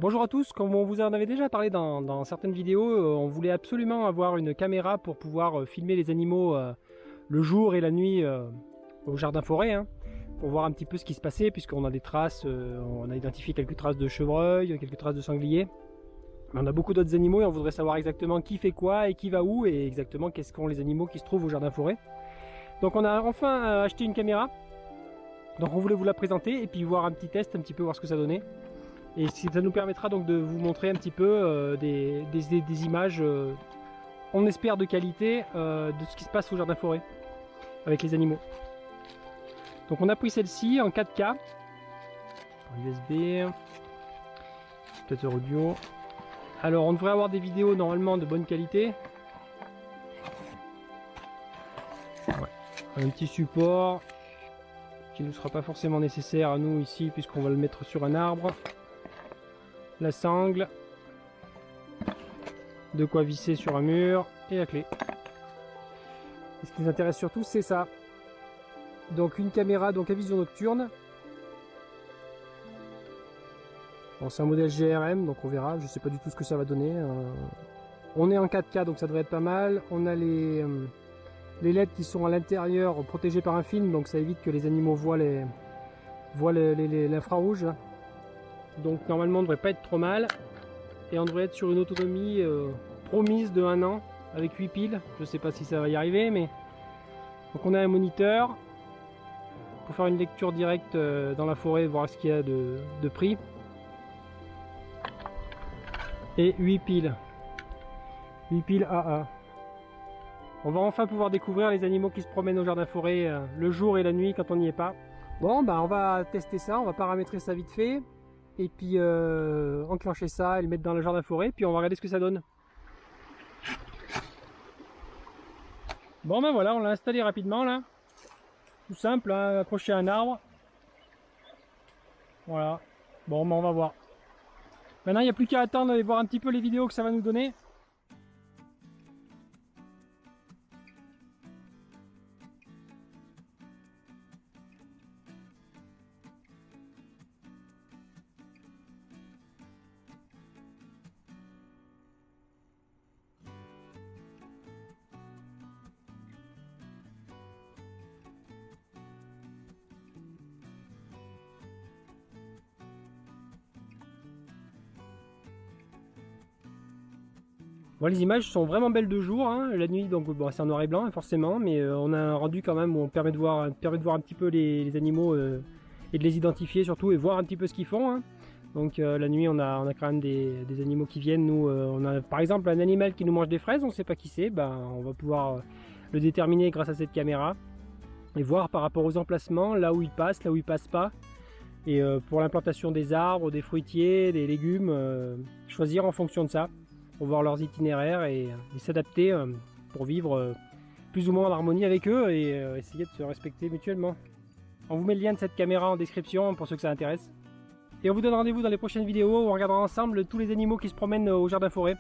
Bonjour à tous, comme on vous en avait déjà parlé dans certaines vidéos, on voulait absolument avoir une caméra pour pouvoir filmer les animaux le jour et la nuit au jardin forêt, hein, pour voir un petit peu ce qui se passait, puisqu'on a des traces, on a identifié quelques traces de chevreuil, quelques traces de sanglier. Mais on a beaucoup d'autres animaux et on voudrait savoir exactement qui fait quoi et qui va où et exactement qu'est-ce qu'ont les animaux qui se trouvent au jardin forêt. Donc on a enfin acheté une caméra, donc on voulait vous la présenter et puis voir un petit test, un petit peu voir ce que ça donnait. Et ça nous permettra donc de vous montrer un petit peu des images, on espère de qualité, de ce qui se passe au jardin forêt avec les animaux. Donc on a pris celle-ci en 4K, en USB, peut-être audio. Alors on devrait avoir des vidéos normalement de bonne qualité. Ouais. Un petit support qui ne sera pas forcément nécessaire à nous ici puisqu'on va le mettre sur un arbre. La sangle, de quoi visser sur un mur et la clé. Et ce qui nous intéresse surtout, c'est ça. Donc une caméra donc à vision nocturne. Bon, c'est un modèle GRM, donc on verra. Je sais pas du tout ce que ça va donner. On est en 4K, donc ça devrait être pas mal. On a les LED qui sont à l'intérieur, protégés par un film, donc ça évite que les animaux voient l'infrarouge. Donc normalement on devrait pas être trop mal. Et on devrait être sur une autonomie promise de 1 an avec 8 piles. Je sais pas si ça va y arriver, mais... Donc on a un moniteur pour faire une lecture directe dans la forêt, voir ce qu'il y a de prix. Et 8 piles. 8 piles AA. On va enfin pouvoir découvrir les animaux qui se promènent au jardin forêt le jour et la nuit quand on n'y est pas. Bon, bah on va tester ça, on va paramétrer ça vite fait. Et puis enclencher ça et le mettre dans le jardin forêt, puis on va regarder ce que ça donne. Bon ben voilà, on l'a installé rapidement là. Tout simple, hein, accroché à un arbre. Voilà. Bon ben on va voir. Maintenant il n'y a plus qu'à attendre et voir un petit peu les vidéos que ça va nous donner. Bon, les images sont vraiment belles de jour, hein. La nuit donc bon, c'est en noir et blanc hein, forcément, mais on a un rendu quand même où on permet de voir un petit peu les animaux et de les identifier surtout et voir un petit peu ce qu'ils font. Hein. Donc la nuit on a quand même des animaux qui viennent, nous on a par exemple un animal qui nous mange des fraises, on ne sait pas qui c'est, ben, on va pouvoir le déterminer grâce à cette caméra et voir par rapport aux emplacements, là où il passe, là où il passe pas. Et pour l'implantation des arbres, des fruitiers, des légumes, choisir en fonction de ça. Pour voir leurs itinéraires et s'adapter pour vivre plus ou moins en harmonie avec eux et essayer de se respecter mutuellement. On vous met le lien de cette caméra en description pour ceux que ça intéresse. Et on vous donne rendez-vous dans les prochaines vidéos où on regardera ensemble tous les animaux qui se promènent au jardin forêt.